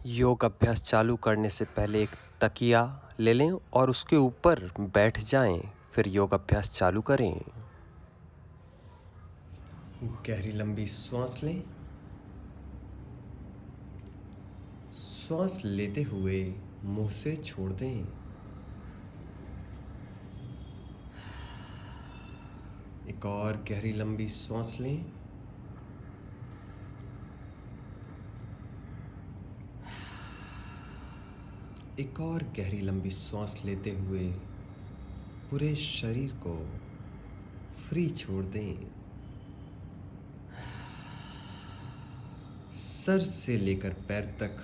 योग अभ्यास चालू करने से पहले एक तकिया ले लें और उसके ऊपर बैठ जाएं, फिर योग अभ्यास चालू करें। गहरी लंबी सांस लें। सांस लेते हुए मुंह से छोड़ दें। एक और गहरी लंबी सांस लें। एक और गहरी लंबी सांस लेते हुए पूरे शरीर को फ्री छोड़ दें। सर से लेकर पैर तक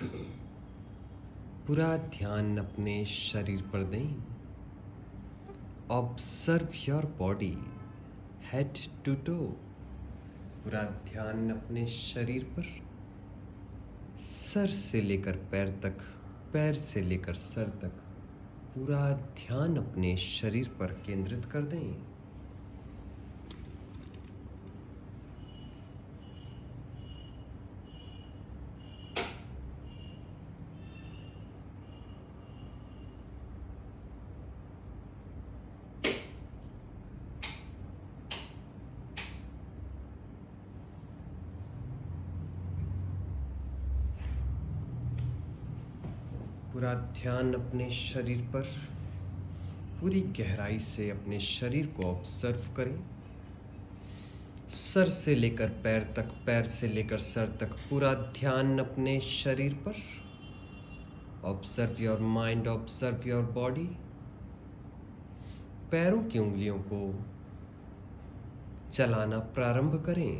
पूरा ध्यान अपने शरीर पर दें। Observe your body head to toe. पूरा ध्यान अपने शरीर पर, सर से लेकर पैर तक, पैर से लेकर सर तक पूरा ध्यान अपने शरीर पर केंद्रित कर दें। पूरा ध्यान अपने शरीर पर, पूरी गहराई से अपने शरीर को ऑब्जर्व करें। सर से लेकर पैर तक, पैर से लेकर सर तक पूरा ध्यान अपने शरीर पर। Observe your mind, observe your body. पैरों की उंगलियों को चलाना प्रारंभ करें।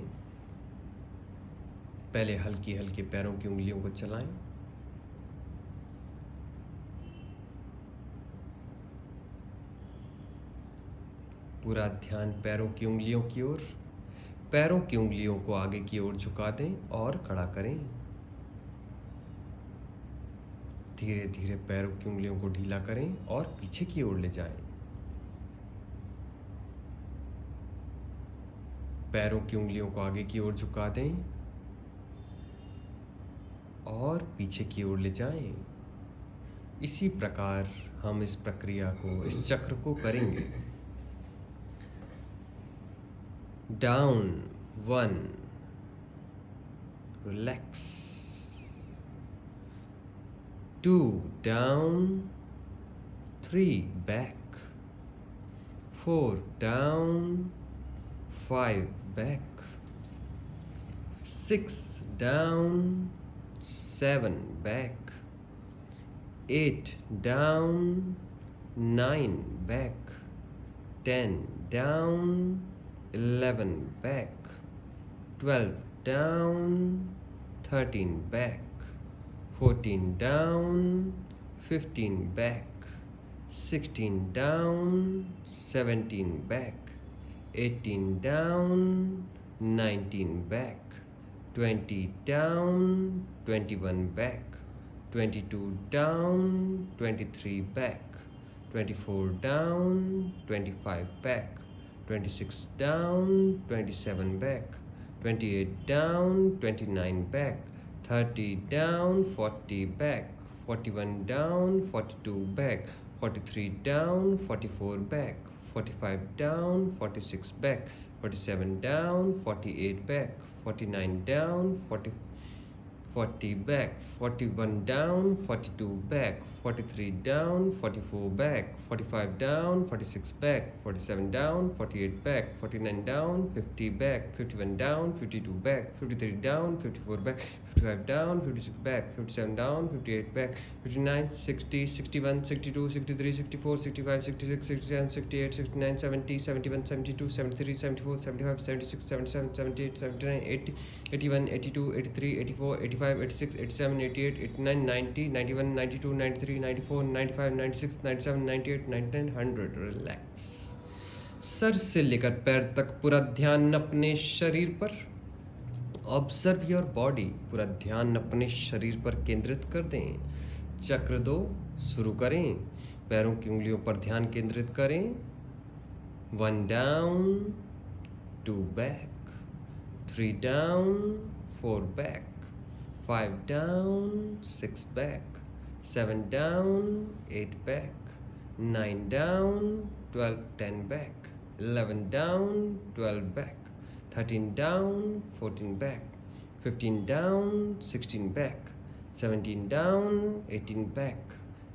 पहले हल्की हल्की पैरों की उंगलियों को चलाएं। पूरा ध्यान पैरों की उंगलियों की ओर। पैरों की उंगलियों को आगे की ओर झुका दें और खड़ा करें। धीरे धीरे पैरों की उंगलियों को ढीला करें और पीछे की ओर ले जाएं। पैरों की उंगलियों को आगे की ओर झुका दें और पीछे की ओर ले जाएं। इसी प्रकार हम इस प्रक्रिया को, इस चक्र को करेंगे। Down 1, relax. 2, down. 3, back. 4, down. 5, back. 6, down. 7, back. 8, down. 9, back. 10, down. 11, back. 12, down. 13, back. 14, down. 15, back. 16, down. 17, back. 18, down. 19, back. 20, down. 21, back. 22, down. 23, back. 24, down. 25, back. 26, down. 27, back. 28, down. 29, back. 30, down. 40, back. 41, down. 42, back. 43, down. 44, back. 45, down. 46, back. 47, down. 48, back. 49, down. 40, back. 41, down. 42, back. 43, down. 44, back. 45, down. 46, back. 47, down. 48, back. 49, down. 50, back. 51, down. 52, back. 53, down. 54, back. 55, down. 56, back. 57, down. 58, back. 59, 60, 61, 62, 63, 64, 65, 66, 67, 68, 69, 70, 71, 72, 73, 74, 75, 76, 77, 78, 79, 80, 81, 82, 83, 84, 85, 86, 87, 88, 89, 90, 91, 92, 93, 94, 95, 96, 97, 98, 99, 100. Relax. Sir से लेकर पैर तक पूरा ध्यान अपने शरीर पर। Observe your body. पूरा ध्यान अपने शरीर पर केंद्रित कर दें। चक्र 2 शुरू करें। पैरों की उंगलियों पर ध्यान केंद्रित करें। 1, down. 2, back. 3, down. 4, back. 5 down, 6 back, 7 down, 8 back, 9 down, 12, 10 back, 11 down, 12 back, 13 down, 14 back, 15 down, 16 back, 17 down, 18 back,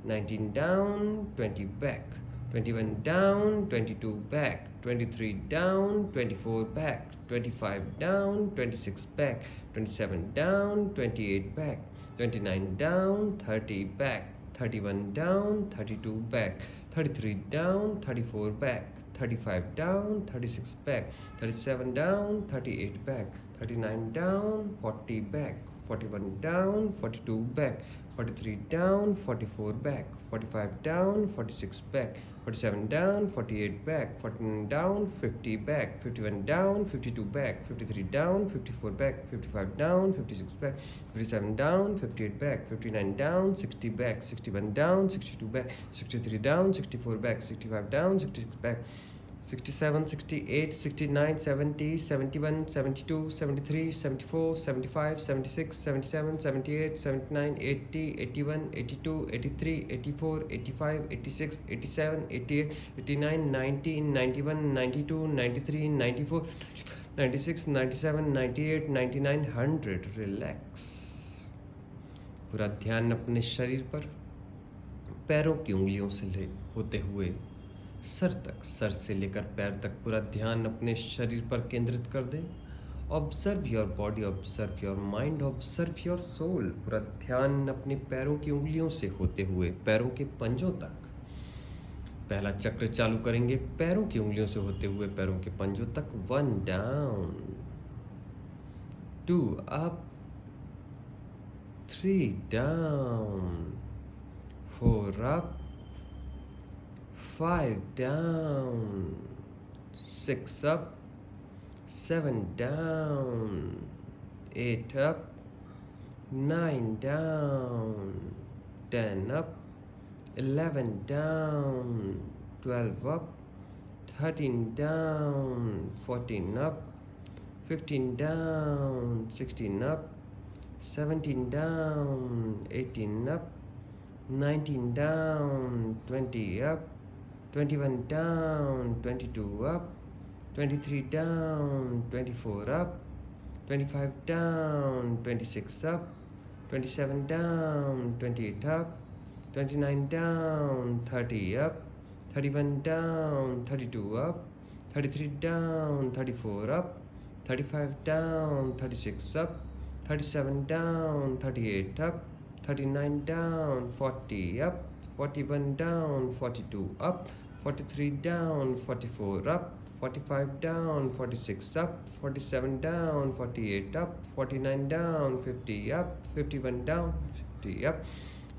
19 down, 20 back, 21 down, 22 back, 23 down, 24 back, 25 down, 26 back, 27 down, 28 back, 29 down, 30 back, 31 down, 32 back, 33 down, 34 back, 35 down, 36 back, 37 down, 38 back, 39 down, 40 back, 41 down, 42 back, 43 down, 44 back, 45 down, 46 back, 47 down, 48 back, 49 down, 50 back, 51 down, 52 back, 53 down, 54 back, 55 down, 56 back, 57 down, 58 back, 59 down, 60 back, 61 down, 62 back, 63 down, 64 back, 65 down, 66 back, 67, 68, 69, 70, 71, 72, 73, 74, 75, 76, 77, 78, 79, 80, 81, 82, 83, 84, 85, 86, 87, 88, 89, 90, 91, 92, 93, 94, 96, 97, 98, 99, 100. Relax. पूरा ध्यान अपने शरीर पर, पैरों की उंगलियों से होते हुए सर तक, सर से लेकर पैर तक पूरा ध्यान अपने शरीर पर केंद्रित कर दें. Observe your body, observe your mind, observe your soul. पूरा ध्यान अपने पैरों की उंगलियों से होते हुए पैरों के पंजों तक. पहला चक्र चालू करेंगे पैरों की उंगलियों से होते हुए पैरों के पंजों तक. 1 down, 2 up, 3 down, 4 up, 5 down, 6 up, 7 down, 8 up, 9 down, 10 up, 11 down, 12 up, 13 down, 14 up, 15 down, 16 up, 17 down, 18 up, 19 down, 20 up, 21 down, 22 up, 23 down, 24 up, 25 down, 26 up, 27 down, 28 up, 29 down, 30 up, 31 down, 32 up, 33 down, 34 up, 35 down, 36 up, 37 down, 38 up, 39 down, 40 up, 41 down, 42 up, 43 down, 44 up, 45 down, 46 up, 47 down, 48 up, 49 down, 50 up, 51 down, 50 up,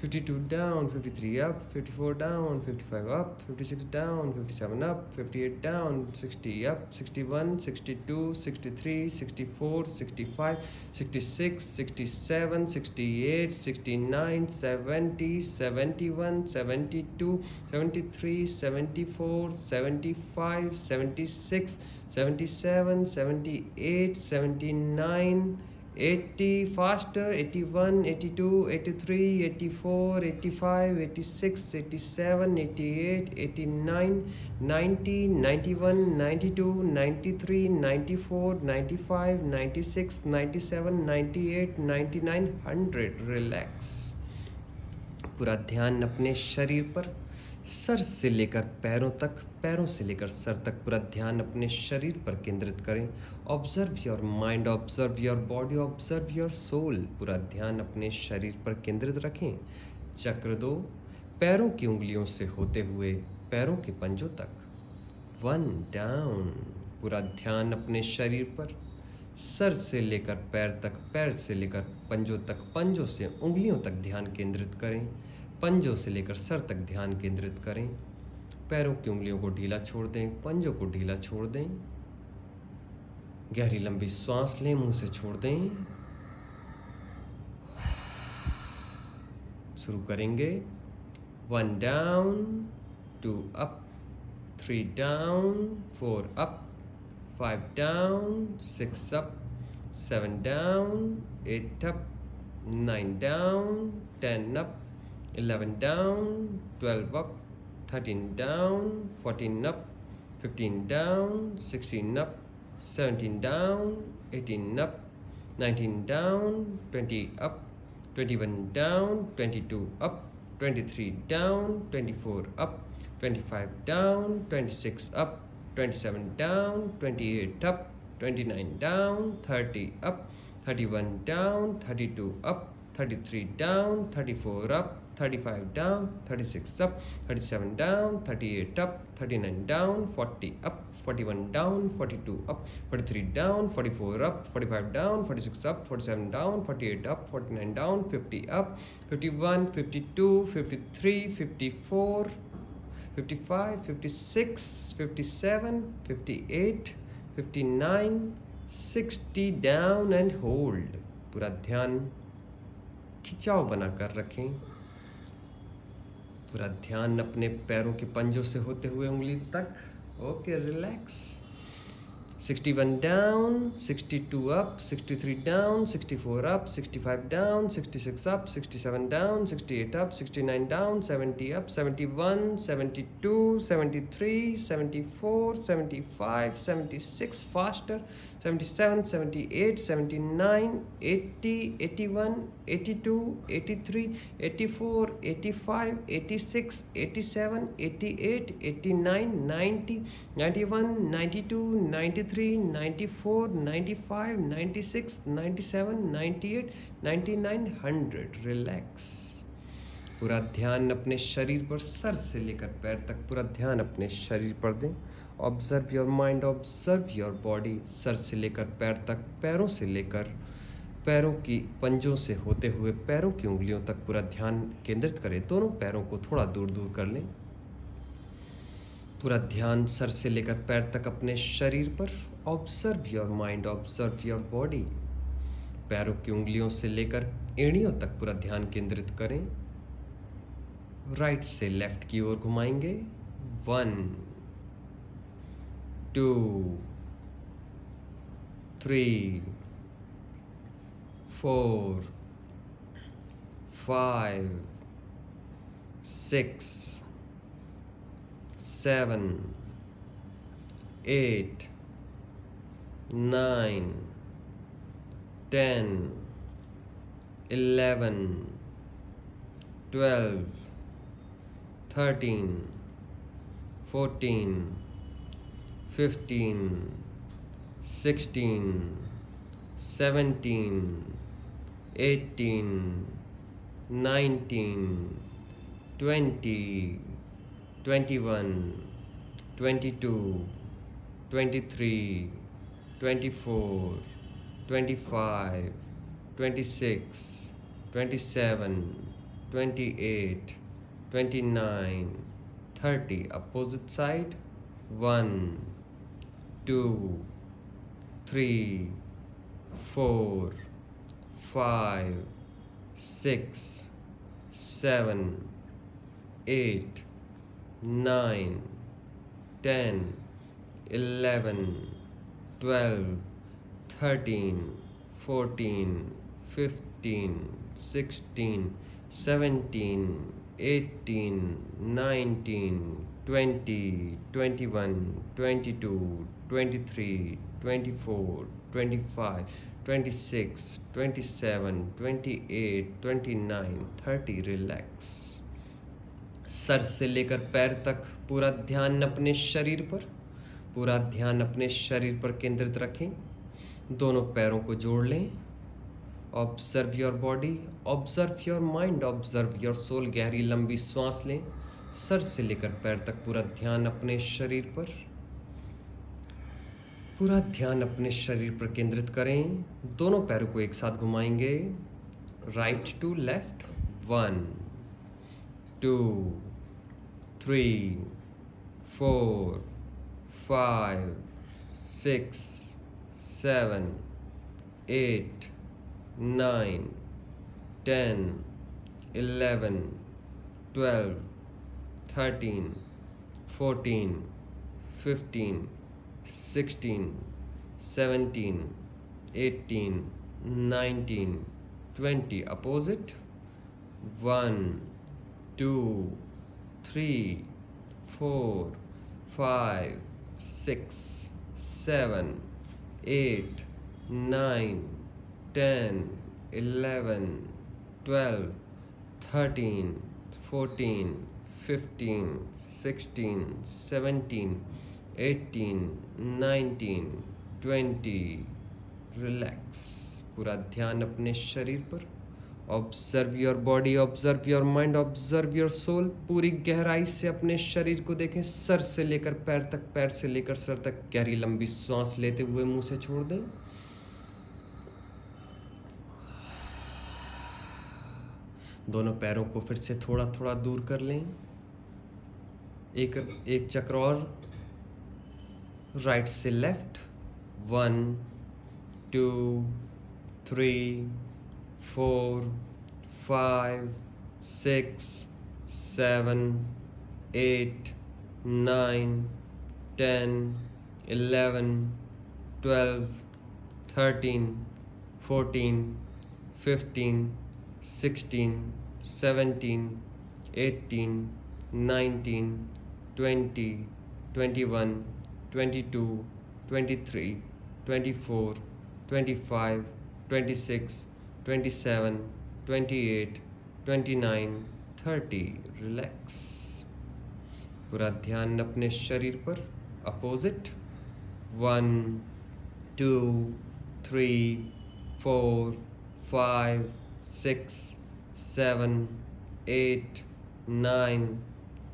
52 down, 53 up, 54 down, 55 up, 56 down, 57 up, 58 down, 60 up, 61, 62, 63, 64, 65, 66, 67, 68, 69, 70, 71, 72, 73, 74, 75, 76, 77, 78, 79, 80, faster, 81, 82, 83, 84, 85, 86, 87, 88, 89, 90, 91, 92, 93, 94, 95, 96, 97, 98, 99, 100. Relax. पूरा ध्यान अपने शरीर पर, sir से लेकर पैरों तक, पैरों से लेकर सर तक पूरा ध्यान अपने शरीर पर केंद्रित करें. Observe your mind, observe your body, observe your soul. पूरा ध्यान अपने शरीर पर केंद्रित रखें. चक्र 2 पैरों की उंगलियों से होते हुए पैरों के पंजों तक. 1 डाउन. पूरा ध्यान अपने शरीर पर, सर से लेकर पैर तक, पैर से लेकर पंजों तक, पंजों से उंगलियों तक ध्यान केंद्रित करें. पंजों से लेकर सर तक ध्यान केंद्रित करें. पैरों की उंगलियों को ढीला छोड़ दें, पंजों को ढीला छोड़ दें. गहरी लंबी सांस लें, मुंह से छोड़ दें. शुरू करेंगे. 1 down, 2 up, 3 down, 4 up, 5 down, 6 up, 7 down, 8 up, 9 down, 10 up, 11 down, 12 up, 13 down, 14 up, 15 down, 16 up, 17 down, 18 up, 19 down, 20 up, 21 down, 22 up, 23 down, 24 up, 25 down, 26 up, 27 down, 28 up, 29 down, 30 up, 31 down, 32 up, 33 down, 34 up, 35 down, 36 up, 37 down, 38 up, 39 down, 40 up, 41 down, 42 up, 43 down, 44 up, 45 down, 46 up, 47 down, 48 up, 49 down, 50 up, 51, 52, 53, 54, 55, 56, 57, 58, 59, 60 down and hold. पूरा ध्यान खिंचाव बनाकर रखें। पूरा ध्यान अपने पैरों के पंजों से होते हुए उंगली तक। Okay, relax. 61 down, 62 up, 63 down, 64 up, 65 down, 66 up, 67 down, 68 up, 69 down, 70 up, 71, 72, 73, 74, 75, 76, faster, 77, 78, 79, 80, 81, 82, 83, 84, 85, 86, 87, 88, 89, 90, 91, 92, 93, 94, 95, 96, 97, 98, 99, 100। Relax. पूरा ध्यान अपने शरीर पर, सर से लेकर पैर तक पूरा ध्यान अपने शरीर पर दें। Observe your mind, observe your body. Sir से लेकर पैर तक, पैरों से लेकर पैरों की पंजों से होते हुए पैरों की उंगलियों तक पूरा ध्यान केंद्रित करें। दोनों पैरों को थोड़ा दूर दूर कर लें। पूरा ध्यान सर से लेकर पैर तक अपने शरीर पर। Observe your mind, observe your body. पैरों की उंगलियों से लेकर एड़ियों तक पूरा ध्यान केंद्रित करें। राइट से लेफ्ट की ओर घुमाएंगे। 1, 2, 3, 4, 5, 6, 7, 8, 9, 10, 11, 12, 13, 14, 15, 16, 17, 18, 19, 20, 21, 22, 23, 24, 25, 26, 27, 28, 29, 30. Opposite side. 1, 2, 3, 4, 5, 6, 7, 8, 9, 10, 11, 12, 13, 14, 15, 16, 17, 18, 19, 20, 21, 22, 23, 24, 25, 26, 27, 28, 29, 30। रिलैक्स। सर से लेकर पैर तक पूरा ध्यान अपने शरीर पर, पूरा ध्यान अपने शरीर पर केंद्रित रखें। दोनों पैरों को जोड़ लें। Observe your body, observe your mind, observe your soul. गहरी लंबी सांस लें। सर से लेकर पैर तक पूरा ध्यान अपने शरीर पर, पूरा ध्यान अपने शरीर पर केंद्रित करें। दोनों पैरों को एक साथ घुमाएंगे। Right to left. 1, 2, 3, 4, 5, 6, 7, 8, 9, 10, 11, 12, 13, 14, 15, 16, 17, 18, 19, 20. Opposite. 1, 2, 3, 4, 5, 6, 7, 8, 9, 10, 11, 12, 13, 14, 15, 16, 17, 18, 19, 20. Relax. पूरा ध्यान अपने शरीर पर. Observe your body, observe your mind, observe your soul. पूरी गहराई से अपने शरीर को देखें, सर से लेकर पैर तक, पैर से लेकर सर तक. गहरी लंबी सांस लेते हुए मुंह से छोड़ दें. दोनों पैरों को फिर से थोड़ा थोड़ा दूर कर लें. एक चक्र और. राइट से लेफ्ट. 1, 2, 3, 4, 5, 6, 7, 8, 9, 10, 11, 12, 13, 14, 15, 16, 17, 18, 19, 20, 21, 22, 23, 24, 25, 26, 27, 28, 29, 30. रिलैक्स. पूरा ध्यान अपने शरीर पर. अपोजिट. 1, 2, 3, 4, 5, 6, 7, 8, 9,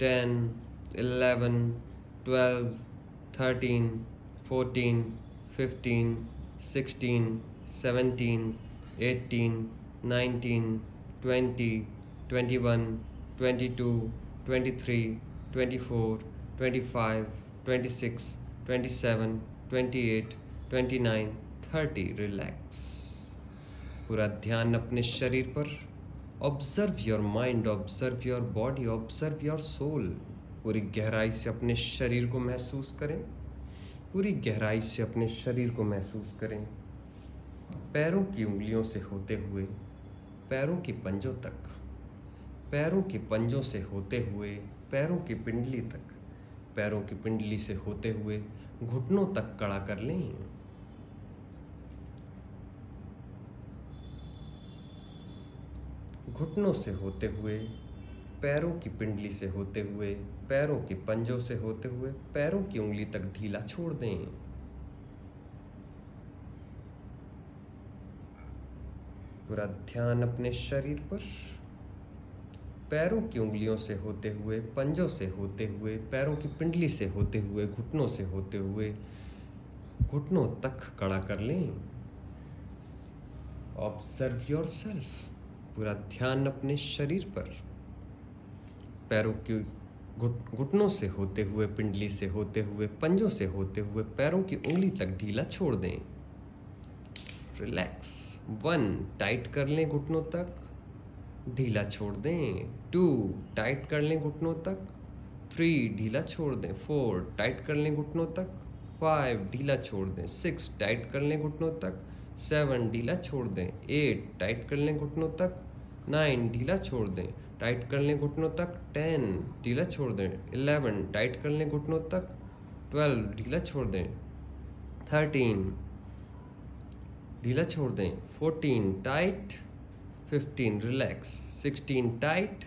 10, 11, 12, 13, 14, 15, 16, 17, 18, 19, 20, 21, 22, 23, 24, 25, 26, 27, 28, 29, 30. रिलैक्स. पूरा ध्यान अपने शरीर पर. Observe your mind, observe your body, observe your soul. पूरी गहराई से अपने शरीर को महसूस करें. पूरी गहराई से अपने शरीर को महसूस करें. पैरों की उंगलियों से होते हुए पैरों के पंजों तक, पैरों के पंजों से होते हुए पैरों की पिंडली तक, पैरों की पिंडली से होते हुए घुटनों तक कड़ा कर लें. घुटनों से होते हुए, पैरों की पिंडली से होते हुए, पैरों के पंजों से होते हुए पैरों की उंगली तक ढीला छोड़ दें. पूरा ध्यान अपने शरीर पर. पैरों की उंगलियों से होते हुए, पंजों से होते हुए, पैरों की पिंडली से होते हुए, घुटनों से होते हुए घुटनों तक कड़ा कर लें. Observe yourself. पूरा ध्यान अपने शरीर पर. पैरों की घुटनों से होते हुए, पिंडली से होते हुए, पंजों से होते हुए पैरों की उंगली तक ढीला छोड़ दें. रिलैक्स. 1, टाइट कर लें घुटनों तक, ढीला छोड़ दें. 2, टाइट कर लें घुटनों तक. 3, ढीला छोड़ दें. 4, टाइट कर लें घुटनों तक. 5, ढीला छोड़ दें. 6, टाइट कर लें घुटनों तक. 7, ढीला छोड़ दें. 8, टाइट कर लें घुटनों तक. 9, ढीला छोड़ दें. टाइट कर लें घुटनों तक. 10, ढीला छोड़ दें. 11, टाइट कर लें घुटनों तक. 12, ढीला छोड़ दें. 13, ढीला छोड़ दें. 14, tight. 15, relax. 16, tight.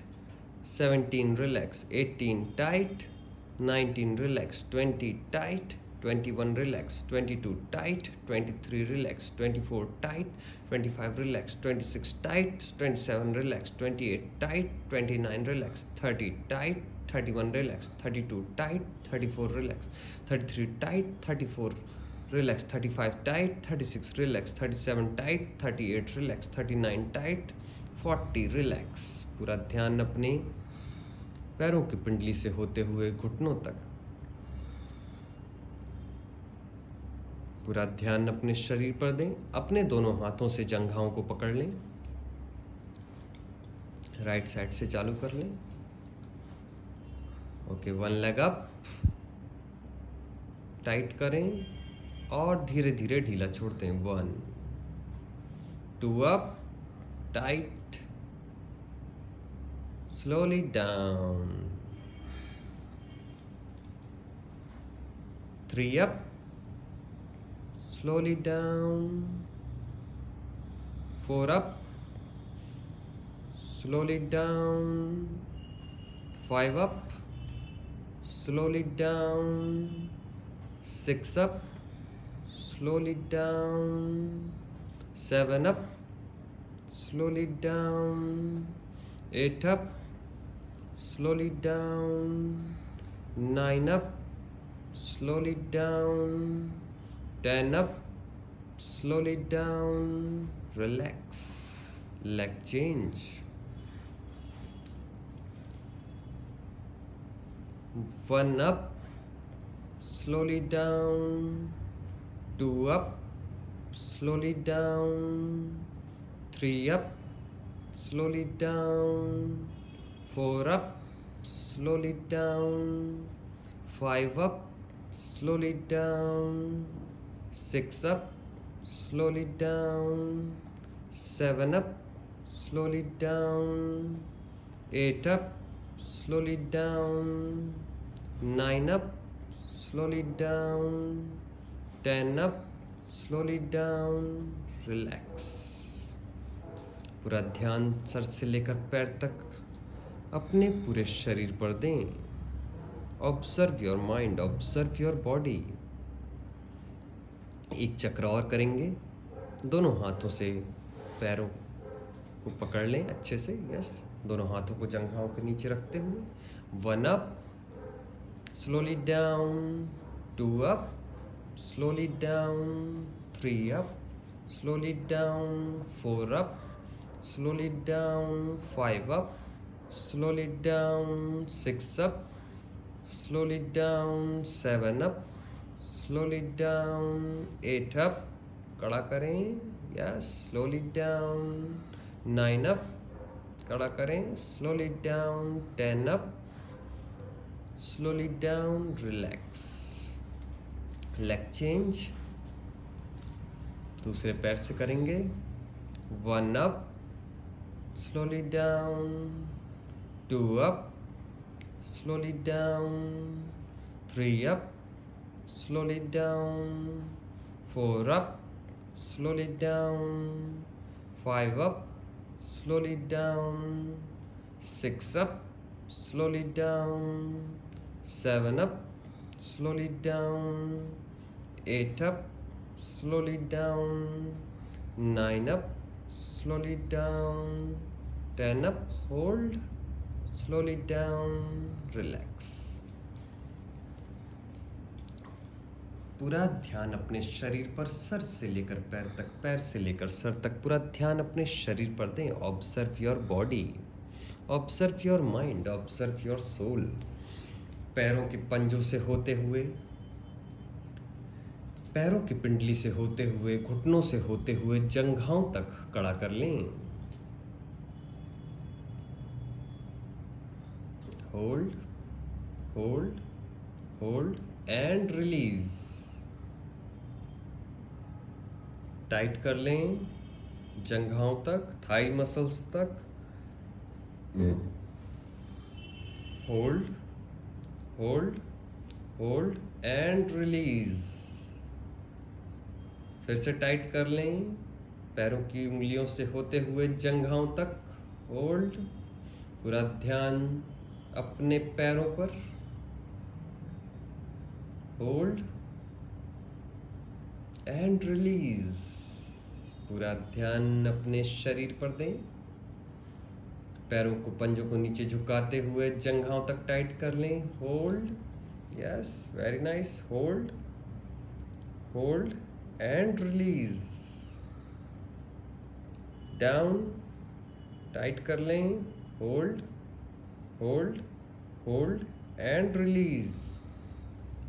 17, relax. 18, tight. 19, relax. 20, tight. 21, relax. 22, tight. 23, relax. 24, tight. 25, relax. 26, tight. 27, relax. 28, tight. 29, relax. 30, tight. 31, relax. 32, tight. 34, relax. 33, tight. 34, relax. 35, tight. 36, relax. 37, tight. 38, relax. 39, tight. 40, relax. पूरा ध्यान अपने पैरों की पिंडली से होते हुए घुटनों तक. पूरा ध्यान अपने शरीर पर दें. अपने दोनों हाथों से जंघाओं को पकड़ लें. राइट साइड से चालू कर लें. ओके. 1 लेग अप, टाइट करें और धीरे धीरे ढीला छोड़ते हैं. 1, 2 up, tight, slowly down, 3 up, slowly down, 4 up, slowly down, 5 up, slowly down, 6 up, slowly down, 7 up, slowly down, 8 up, slowly down, 9 up, slowly down, 10 up, slowly down, relax, leg change. 1 up, slowly down, 2 up, slowly down, 3 up, slowly down, 4 up, slowly down, 5 up, slowly down, 6 up, slowly down, 7 up, slowly down, 8 up, slowly down, 9 up, slowly down, 10 up, slowly down, relax. पूरा ध्यान sir से लेकर पैर तक अपने पूरे शरीर पर दें. Observe your mind, observe your body. एक चक्र और करेंगे. दोनों हाथों से पैरों को पकड़ लें अच्छे से. यस, दोनों हाथों को जंघाओं के नीचे रखते हुए. 1 up, slowly down, 2 up, slowly down, 3 up, slowly down, 4 up, slowly down, 5 up, slowly down, 6 up, slowly down, 7 up, slowly down, 8 up, खड़ा करें. yes, slowly down, 9 up, खड़ा करें. slowly down, 10 up, slowly down, relax. leg change. दूसरे पैर से करेंगे. 1 up, slowly down, 2 up, slowly down, 3 up, slowly down, 4 up, slowly down, 5 up, slowly down, 6 up, slowly down, 7 up, slowly down, 8 up, slowly down, 9 up, slowly down, 10 up, hold, slowly down, relax. पूरा ध्यान अपने शरीर पर, sir से लेकर पैर तक, पैर से लेकर सर तक पूरा ध्यान अपने शरीर पर दें. Observe your body, observe your mind, observe your soul. पैरों के पंजों से होते हुए, पैरों की पिंडली से होते हुए, घुटनों से होते हुए जंघाओं तक कड़ा कर लें. Hold, hold, hold and release. Tight कर लें जंघाओं तक, थाई मसल्स तक. Hold, hold, hold and release. फिर से टाइट कर लें पैरों की उंगलियों से होते हुए जंघाओं तक. होल्ड. पूरा ध्यान अपने पैरों पर. Hold and release. पूरा ध्यान अपने शरीर पर दें. पैरों को, पंजों को नीचे झुकाते हुए जंघाओं तक टाइट कर लें. Hold. Yes, very nice. Hold, hold and release. down, tight कर लें. hold, hold, hold and release.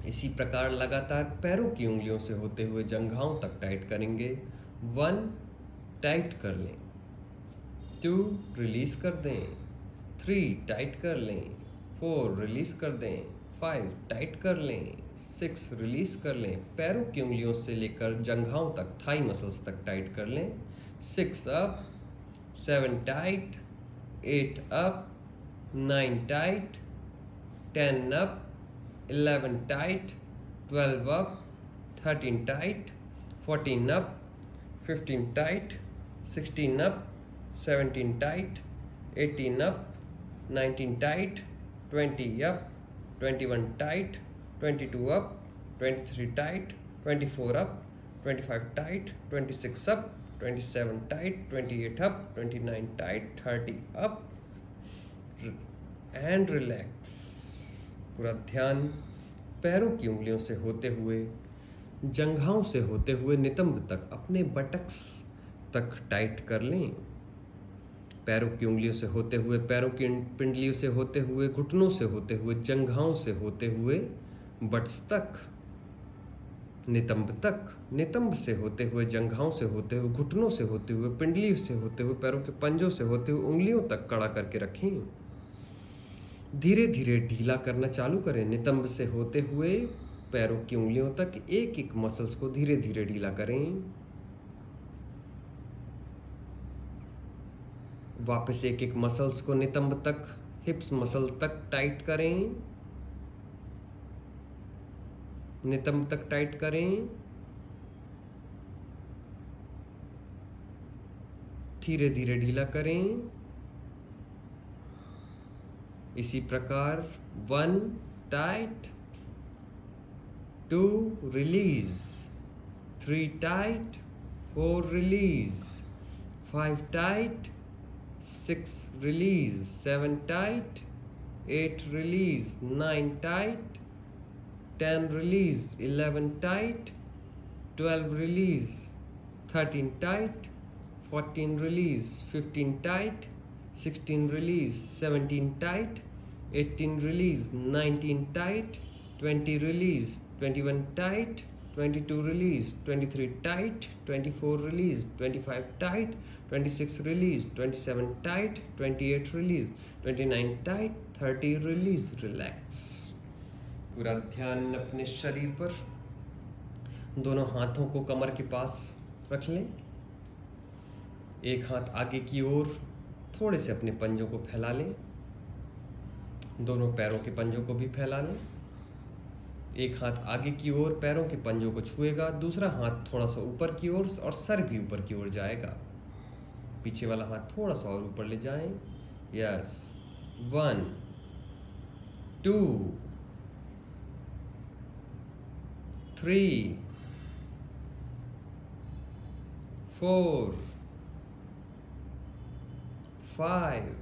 इसी प्रकार लगातार पैरों की उंगलियों से होते हुए जंघाओं तक टाइट करेंगे. 1, टाइट कर लें. 2, रिलीज कर दें. 3, टाइट कर लें. 4, रिलीज कर दें. 5, टाइट कर लें. 6, रिलीज कर लें. पैरों की उंगलियों से लेकर जंघाओं तक, थाई मसल्स तक टाइट कर लें. 6 up, 7 tight, 8 up, 9 tight, 10 up, 11 tight, 12 up, 13 tight, 14 up, 15 tight, 16 up, 17 tight, 18 up, 19 tight, 20 up, 21 tight, 22 up, 23 tight, 24 up, 25 tight, 26 up, 27 tight, 28 up, 29 tight, 30 up and relax. पूरा ध्यान पैरों की उंगलियों से होते हुए, जंघाओं से होते हुए नितंब तक, अपने बटक्स तक टाइट कर लें। पैरों की उंगलियों से होते हुए, पैरों की पिंडलियों से होते हुए, घुटनों से होते हुए, जंघाओं से होते हुए, बट्स तक, नितंब तक, नितंब से होते हुए, जंघाओं से होते हुए, घुटनों से होते हुए, पिंडलियों से होते हुए, पैरों के पंजों से होते हुए, उंगलियों तक कड़ा करके रखें। धीरे धीरे ढीला करना चालू करें। नितंब से होते हुए पैरों की उंगलियों तक एक एक मसल्स को धीरे धीरे ढीला करें। वापस एक एक मसल्स को नितंब तक, हिप्स मसल तक टाइट करें। नितंब तक टाइट करें। धीरे धीरे ढीला करें। इसी प्रकार 1 tight, 2 release, 3 tight, 4 release, 5 tight, 6 release, 7 tight, 8 release, 9 tight, 10 release, 11 tight, 12 release, 13 tight, 14 release, 15 tight, 16 release, 17 tight, 18 release, 19 tight, 20 release, 21 tight, 22 release, 23 tight, 24 release, 25 tight, 26 release, 27 tight, 28 release, 29 tight, 30 release, relax. पूरा ध्यान अपने शरीर पर। दोनों हाथों को कमर के पास रख लें। एक हाथ आगे की ओर थोड़े से अपने पंजों को फैला लें। दोनों पैरों के पंजों को भी फैला लें। एक हाथ आगे की ओर पैरों के पंजों को छुएगा, दूसरा हाथ थोड़ा सा ऊपर की ओर और सर भी ऊपर की ओर जाएगा। पीछे वाला हाथ थोड़ा सा और ऊपर ले जाएं। यस, 1 2 3 4 5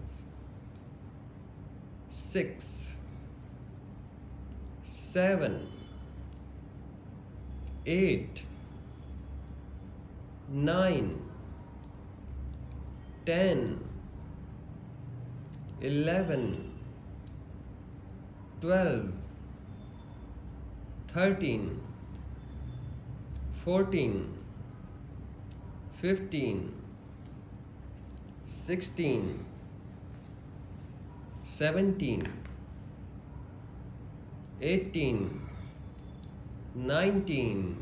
6 7 8 9 10 11 12 13 14 15 16 17 18 19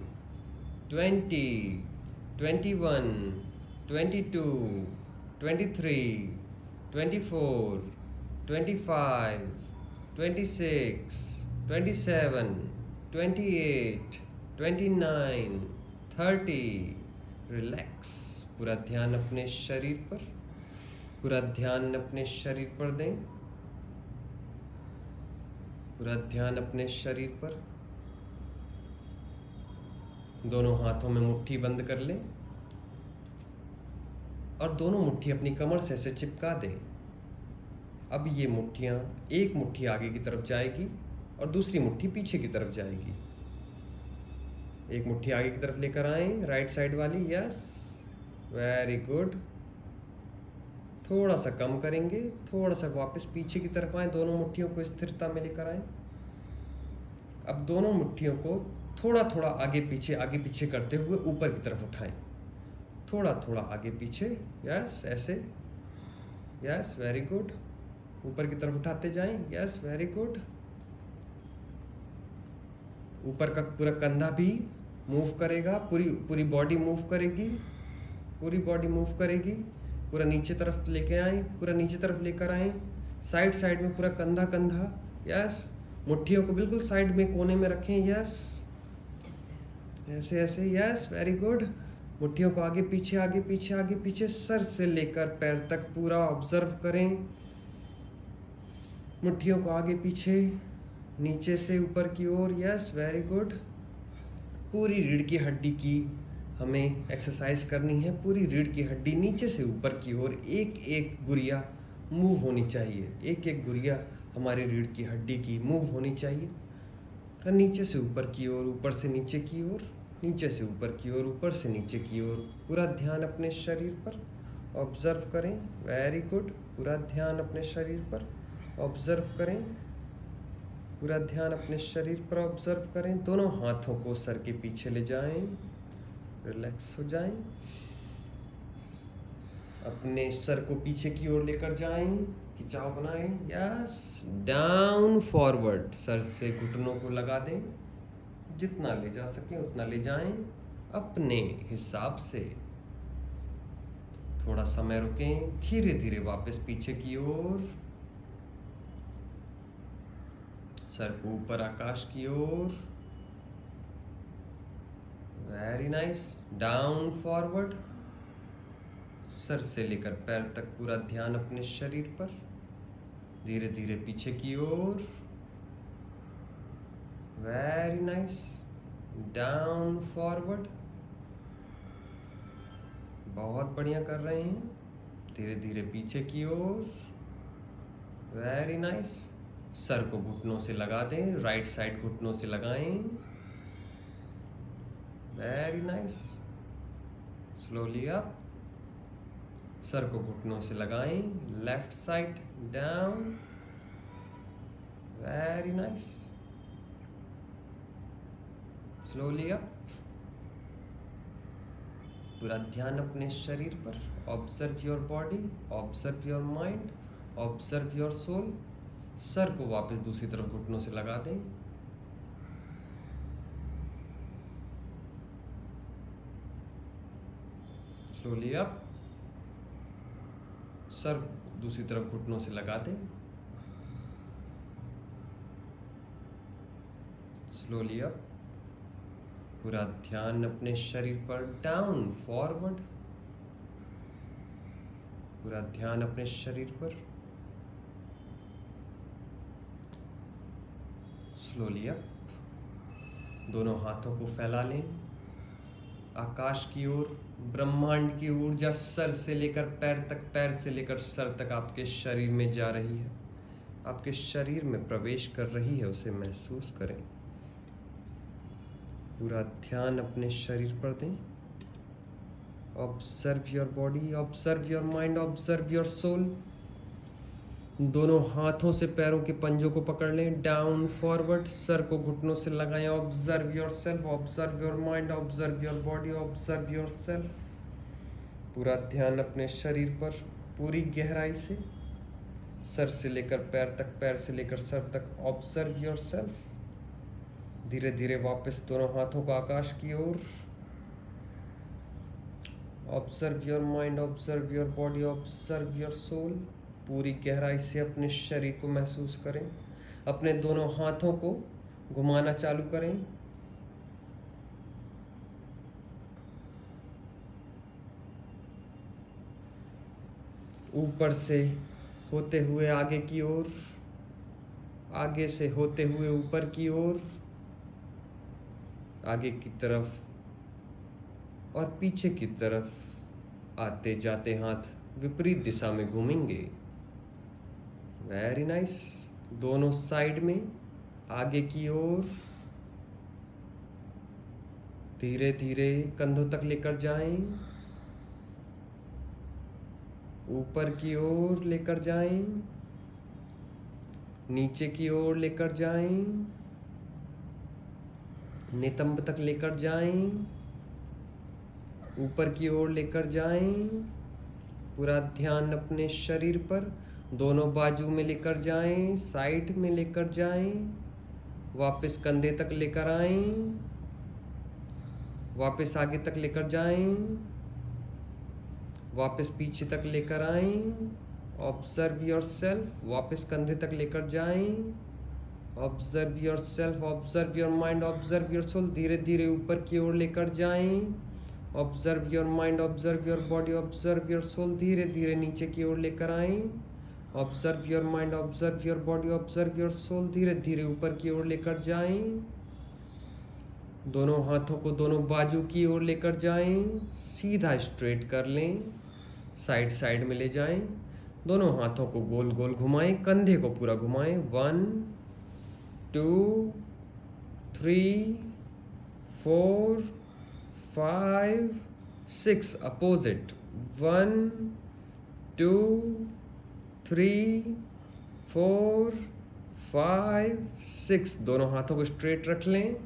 20 21 22 23 24 25 26 27 28 29 30। रिलैक्स। पूरा ध्यान अपने शरीर पर, पूरा ध्यान अपने शरीर पर दें। पूरा ध्यान अपने शरीर पर। दोनों हाथों में मुट्ठी बंद कर लें और दोनों मुट्ठी अपनी कमर से ऐसे चिपका दें। अब ये मुट्ठियाँ, एक मुट्ठी आगे की तरफ जाएगी और दूसरी मुट्ठी पीछे की तरफ जाएगी। एक मुट्ठी आगे की तरफ लेकर आए, राइट साइड वाली। Yes, very good. थोड़ा सा कम करेंगे, थोड़ा सा वापस पीछे की तरफ आए, दोनों मुट्ठियों को स्थिरता में लेकर आए। अब दोनों मुट्ठियों को थोड़ा थोड़ा आगे पीछे करते हुए ऊपर की तरफ उठाएं। थोड़ा थोड़ा आगे पीछे। यस, ऐसे। Yes, very good. ऊपर की तरफ उठाते जाएं। Yes, very good. ऊपर का पूरा कंधा भी मूव करेगा, पूरी बॉडी मूव करेगी, पूरी बॉडी मूव करेगी। पूरा नीचे तरफ लेके आए, पूरा नीचे तरफ लेकर आए, साइड साइड में पूरा कंधा कंधा, यस। मुट्ठियों को बिल्कुल साइड में कोने में रखें, यस, ऐसे ऐसे, यस, वेरी गुड। मुट्ठियों को आगे पीछे आगे पीछे आगे पीछे, सर से लेकर पैर तक पूरा ऑब्जर्व करें। मुट्ठियों को आगे पीछे, नीचे से ऊपर की ओर, यस, वेरी गुड। पूरी रीढ़ की हड्डी की हमें एक्सरसाइज करनी है। पूरी रीढ़ की हड्डी नीचे से ऊपर की ओर एक एक गुड़िया मूव होनी चाहिए। एक एक गुड़िया हमारी रीढ़ की हड्डी की मूव होनी चाहिए। नीचे से ऊपर की ओर, ऊपर से नीचे की ओर, नीचे से ऊपर की ओर, ऊपर से नीचे की ओर। पूरा ध्यान अपने शरीर पर ऑब्जर्व करें, वेरी गुड। पूरा ध्यान अपने शरीर पर ऑब्जर्व करें, पूरा ध्यान अपने शरीर पर ऑब्जर्व करें। दोनों हाथों को सर के पीछे ले जाएं, रिलैक्स हो जाएं। अपने सर को पीछे की ओर लेकर जाएं, खिंचाव बनाएं, यस, डाउन फॉरवर्ड। सर से घुटनों को लगा दें, जितना ले जा सकें उतना ले जाएं। अपने हिसाब से थोड़ा समय रुकें, धीरे धीरे वापस पीछे की ओर, सर को ऊपर आकाश की ओर, वेरी नाइस, डाउन फॉरवर्ड। सर से लेकर पैर तक पूरा ध्यान अपने शरीर पर, धीरे धीरे पीछे की ओर, वेरी नाइस, डाउन फॉरवर्ड। बहुत बढ़िया कर रहे हैं, धीरे धीरे पीछे की ओर, वेरी नाइस। सर को घुटनों से लगा दें, राइट साइड घुटनों से लगाएं, वेरी नाइस। स्लोली अप, सर को घुटनों से लगाएं, left side down, very nice. Slowly up, पूरा ध्यान अपने शरीर पर, observe your body, observe your mind, observe your soul. सर को वापस दूसरी तरफ घुटनों से लगा दें, स्लोली अप, सर दूसरी तरफ घुटनों से लगा दें, स्लोली अप। पूरा ध्यान अपने शरीर पर, डाउन फॉरवर्ड। पूरा ध्यान अपने शरीर पर, स्लोली अप। दोनों हाथों को फैला लें आकाश की ओर। ब्रह्मांड की ऊर्जा सर से लेकर पैर तक, पैर से लेकर सर तक आपके शरीर में जा रही है, आपके शरीर में प्रवेश कर रही है, उसे महसूस करें। पूरा ध्यान अपने शरीर पर दें, observe your body, observe your mind, observe your soul. दोनों हाथों से पैरों के पंजों को पकड़ लें, डाउन फॉरवर्ड। सर को घुटनों से लगाएं, observe your self, observe your mind, observe your body, observe your self. पूरा ध्यान अपने शरीर पर, पूरी गहराई से, सर से लेकर पैर तक, पैर से लेकर सर तक, ऑब्जर्व योर सेल्फ। धीरे धीरे वापस दोनों हाथों को आकाश की ओर, observe your mind, observe your body, observe your soul. पूरी गहराई से अपने शरीर को महसूस करें। अपने दोनों हाथों को घुमाना चालू करें, ऊपर से होते हुए आगे की ओर, आगे से होते हुए ऊपर की ओर, आगे की तरफ और पीछे की तरफ आते जाते हाथ विपरीत दिशा में घूमेंगे, वेरी नाइस। दोनों साइड में आगे की ओर, धीरे धीरे कंधों तक लेकर जाएं, ऊपर की ओर लेकर जाएं, नीचे की ओर लेकर जाएं, नितंब तक लेकर जाएं, ऊपर की ओर लेकर जाएं। पूरा ध्यान अपने शरीर पर, दोनों बाजू में लेकर जाएं, साइड में लेकर जाएं, वापस कंधे तक लेकर आएं, वापस आगे तक लेकर जाएं, वापस पीछे तक लेकर आएं, ऑब्जर्व योरसेल्फ, वापस कंधे तक लेकर जाएं, observe yourself, observe your mind, observe your soul, धीरे धीरे ऊपर की ओर लेकर जाएं, observe your mind, observe your body, observe your soul, धीरे धीरे नीचे की ओर लेकर आएं, observe your mind, observe your body, observe your soul, धीरे धीरे ऊपर की ओर लेकर जाएं, दोनों हाथों को दोनों बाजू की ओर लेकर जाएं, सीधा स्ट्रेट कर लें, साइड साइड में ले जाएं, दोनों हाथों को गोल गोल घुमाएं, कंधे को पूरा घुमाएं, 1 2 3 4 5 6, अपोजिट, 1 2 3 4 5 6, दोनों हाथों को स्ट्रेट रख लें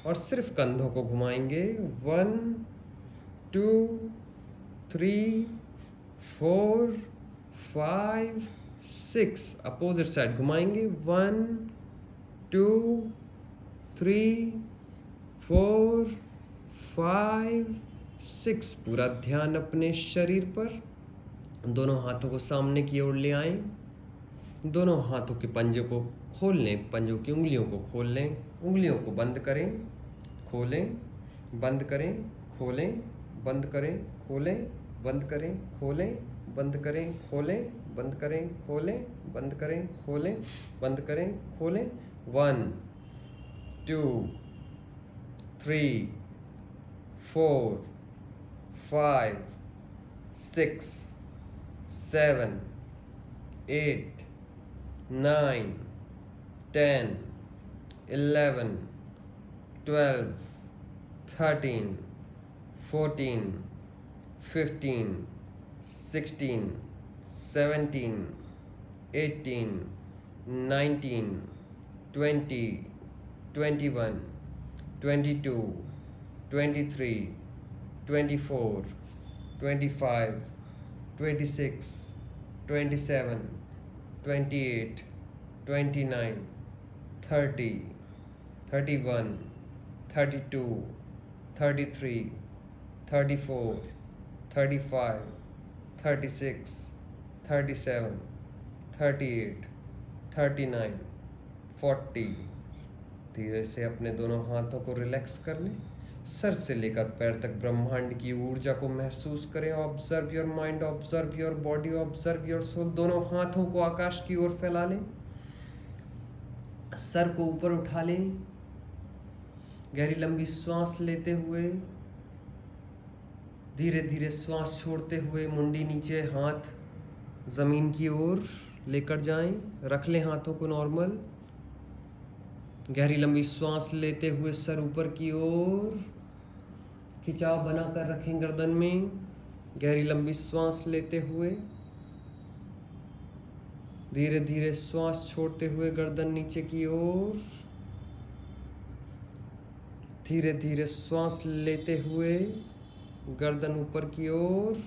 और सिर्फ कंधों को घुमाएंगे, 1 2 3 4 5 6, अपोजिट साइड घुमाएंगे, 1 2 3 4 5 6, पूरा ध्यान अपने शरीर पर, दोनों हाथों को सामने की ओर ले आएं, दोनों हाथों के पंजे को खोल लें, पंजों की उंगलियों को खोल लें, उंगलियों को बंद करें, खोलें, बंद करें, खोलें, बंद करें, खोलें, बंद करें, खोलें, बंद करें, खोलें, बंद करें, खोलें, बंद करें, खोलें, बंद करें, खोलें, 1 2 3 4 5 6 7 8 9 10 11 12 13 14 15 16 17 18 19 20 21 22 23 24 25 26 27 28 29 30 31 32 33 34 35 36 37 38 39 40, धीरे से अपने दोनों हाथों को रिलैक्स कर लें, सर से लेकर पैर तक ब्रह्मांड की ऊर्जा को महसूस करें, observe your mind, observe your body, observe your soul, दोनों हाथों को आकाश की ओर फैला लें, सर को ऊपर उठा लें, गहरी लंबी श्वास लेते हुए धीरे धीरे श्वास छोड़ते हुए मुंडी नीचे, हाथ जमीन की ओर लेकर जाएं, रख लें हाथों को नॉर्मल, गहरी लंबी श्वास लेते हुए सर ऊपर की ओर, खिंचाव बनाकर रखें गर्दन में, गहरी लंबी श्वास लेते हुए धीरे धीरे श्वास छोड़ते हुए गर्दन नीचे की ओर, धीरे धीरे श्वास लेते हुए गर्दन ऊपर की ओर,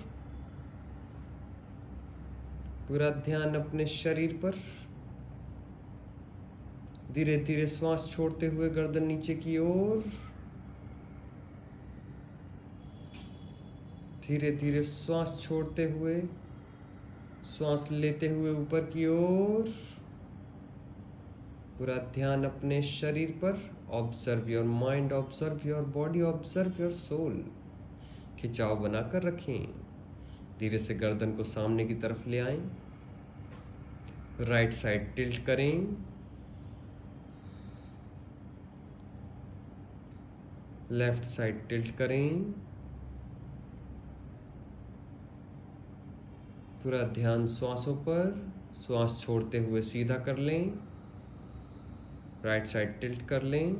पूरा ध्यान अपने शरीर पर, धीरे धीरे श्वास छोड़ते हुए गर्दन नीचे की ओर, धीरे धीरे श्वास छोड़ते हुए श्वास लेते हुए ऊपर की ओर, पूरा ध्यान अपने शरीर पर, observe your mind, observe your body, observe your soul, खिंचाव बनाकर रखें, धीरे से गर्दन को सामने की तरफ ले आएं, राइट साइड टिल्ट करें, लेफ्ट साइड टिल्ट करें, पूरा ध्यान श्वासों पर, श्वास छोड़ते हुए सीधा कर लें, राइट साइड टिल्ट कर लें,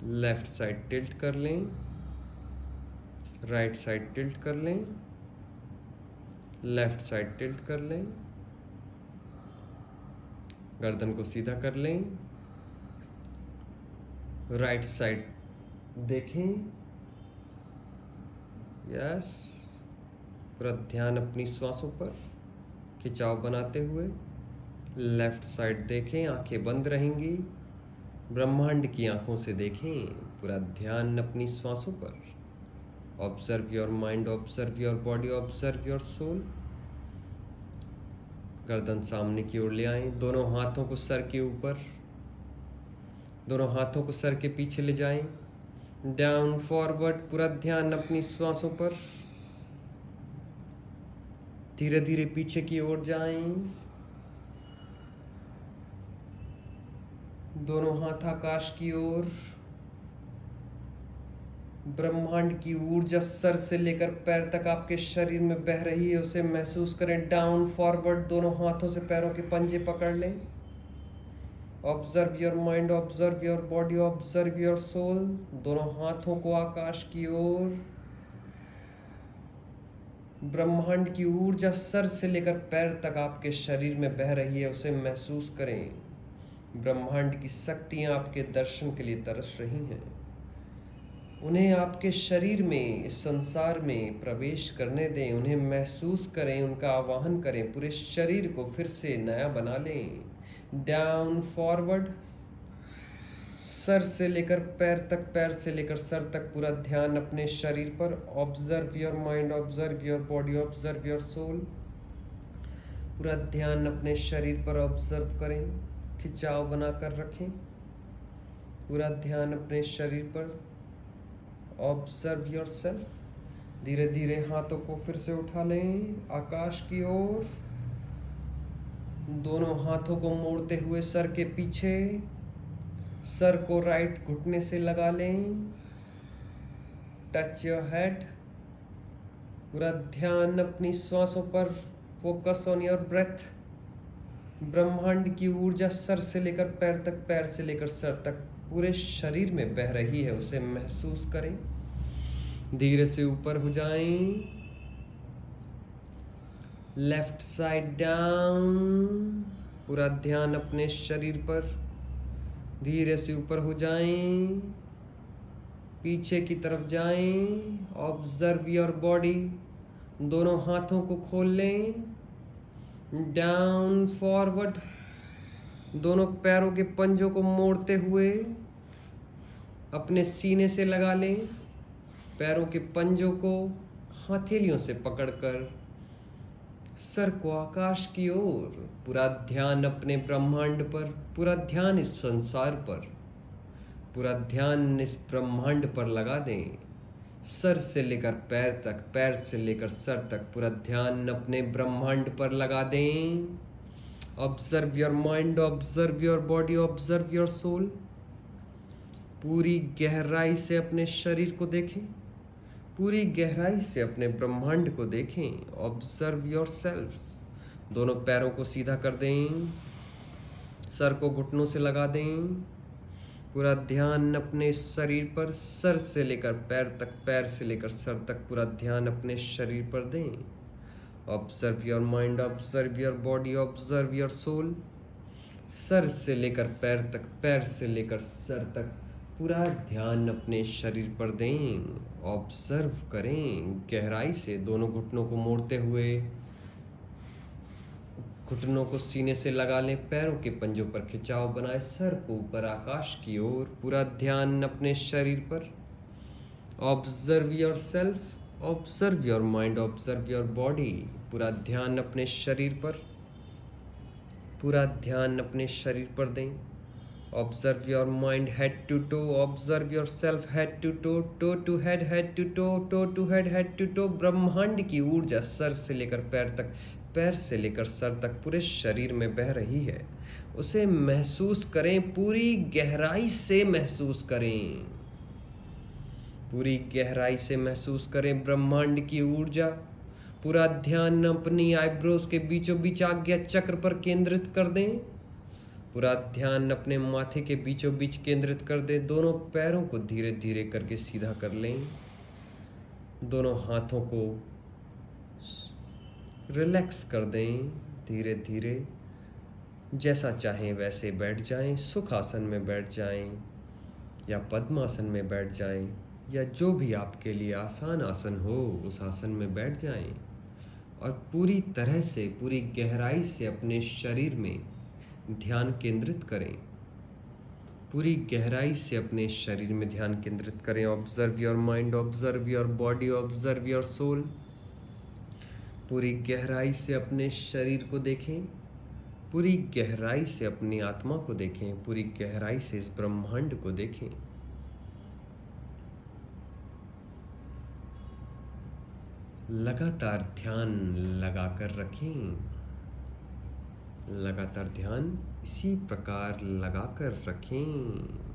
लेफ्ट साइड टिल्ट कर लें, राइट साइड टिल्ट कर लें, लेफ्ट साइड टिल्ट कर लें, गर्दन को सीधा कर लें, राइट साइड देखें, यस, पूरा ध्यान अपनी श्वासों पर, खिंचाव बनाते हुए, लेफ्ट साइड देखें, आंखें बंद रहेंगी, ब्रह्मांड की आंखों से देखें, पूरा ध्यान अपनी श्वासों पर, observe your mind, observe your body, observe your soul. गर्दन सामने की ओर ले आएं, दोनों हाथों को सर के ऊपर, दोनों हाथों को सर के पीछे ले जाएं। डाउन फॉरवर्ड, पूरा ध्यान अपनी श्वासों पर। धीरे धीरे पीछे की ओर जाएं। दोनों हाथ आकाश की ओर। ब्रह्मांड की ऊर्जा सर से लेकर पैर तक आपके शरीर में बह रही है, उसे महसूस करें। डाउन फॉरवर्ड, दोनों हाथों से पैरों के पंजे पकड़ लें। Observe your mind, observe your body, observe your soul. दोनों हाथों को आकाश की ओर। ब्रह्मांड की ऊर्जा सर से लेकर पैर तक आपके शरीर में बह रही है, उसे महसूस करें। ब्रह्मांड की शक्तियां आपके दर्शन के लिए तरस रही हैं। उन्हें आपके शरीर में, इस संसार में प्रवेश करने दें। उन्हें महसूस करें, उनका आवाहन करें। पूरे शरीर को फिर से नया बना लें। डाउन फॉरवर्ड, सर से लेकर पैर तक, पैर से लेकर सर तक, पूरा ध्यान अपने शरीर पर। Observe your mind, observe your body, observe your soul. पूरा ध्यान अपने शरीर पर ऑब्जर्व करें, खिंचाव बनाकर रखें। पूरा ध्यान अपने शरीर पर। Observe your self. धीरे धीरे हाथों को फिर से उठा लें आकाश की ओर। दोनों हाथों को मोड़ते हुए सर के पीछे, सर को राइट घुटने से लगा लें। Touch your head. पूरा ध्यान अपनी श्वासों पर। Focus on your breath. ब्रह्मांड की ऊर्जा सर से लेकर पैर तक, पैर से लेकर सर तक पूरे शरीर में बह रही है, उसे महसूस करें। धीरे से ऊपर हो जाएं। Left side down. पूरा ध्यान अपने शरीर पर। धीरे से ऊपर हो जाएं। पीछे की तरफ जाएं। Observe your body. दोनों हाथों को खोल लें। डाउन फॉरवर्ड, दोनों पैरों के पंजों को मोड़ते हुए अपने सीने से लगा लें। पैरों के पंजों को हथेलियों से पकड़कर सर को आकाश की ओर। पूरा ध्यान अपने ब्रह्मांड पर, पूरा ध्यान इस संसार पर, पूरा ध्यान इस ब्रह्मांड पर लगा दें। सर से लेकर पैर तक, पैर से लेकर सर तक, पूरा ध्यान अपने ब्रह्मांड पर लगा दें। Observe your mind, observe your body, observe your soul. पूरी गहराई से अपने शरीर को देखें। पूरी गहराई से अपने ब्रह्मांड को देखें। Observe your self. दोनों पैरों को सीधा कर दें। सर को घुटनों से लगा दें। पूरा ध्यान अपने शरीर पर, सर से लेकर पैर तक, पैर से लेकर सर तक, पूरा ध्यान अपने शरीर पर दें। Observe your mind, observe your body, observe your soul. सर से लेकर पैर तक, पैर से लेकर सर तक, पूरा ध्यान अपने शरीर पर दें। ऑब्जर्व करें गहराई से। दोनों घुटनों को मोड़ते हुए घुटनों को सीने से लगा लें। पैरों के पंजों पर खिंचाव बनाए। सर को ऊपर आकाश की ओर। पूरा ध्यान अपने शरीर पर। Observe your self, observe your mind, observe your body. पूरा ध्यान अपने शरीर पर। पूरा ध्यान अपने शरीर पर दें। Observe your mind head to toe. Observe yourself head to toe, toe to head, head to toe, toe to head, head to toe. ब्रह्मांड की ऊर्जा सर से लेकर पैर तक, पैर से लेकर सर तक पूरे शरीर में बह रही है, उसे महसूस करें। पूरी गहराई से महसूस करें। पूरी गहराई से महसूस करें ब्रह्मांड की ऊर्जा। पूरा ध्यान अपनी आईब्रोज के बीचों बीच आज्ञा चक्र पर केंद्रित कर दें। पूरा ध्यान अपने माथे के बीचों बीच केंद्रित कर दें। दोनों पैरों को धीरे धीरे करके सीधा कर लें। दोनों हाथों को रिलैक्स कर दें धीरे धीरे। जैसा चाहें वैसे बैठ जाएं। सुखासन में बैठ जाएं या पद्मासन में बैठ जाएं, या जो भी आपके लिए आसान आसन हो उस आसन में बैठ जाएं। और पूरी तरह से, पूरी गहराई से अपने शरीर में ध्यान केंद्रित करें। पूरी गहराई से अपने शरीर में ध्यान केंद्रित करें। Observe your mind, observe your body, observe your soul. पूरी गहराई से अपने शरीर को देखें, पूरी गहराई से अपनी आत्मा को देखें, पूरी गहराई से इस ब्रह्मांड को देखें। लगातार ध्यान लगाकर रखें, लगातार ध्यान इसी प्रकार लगाकर रखें।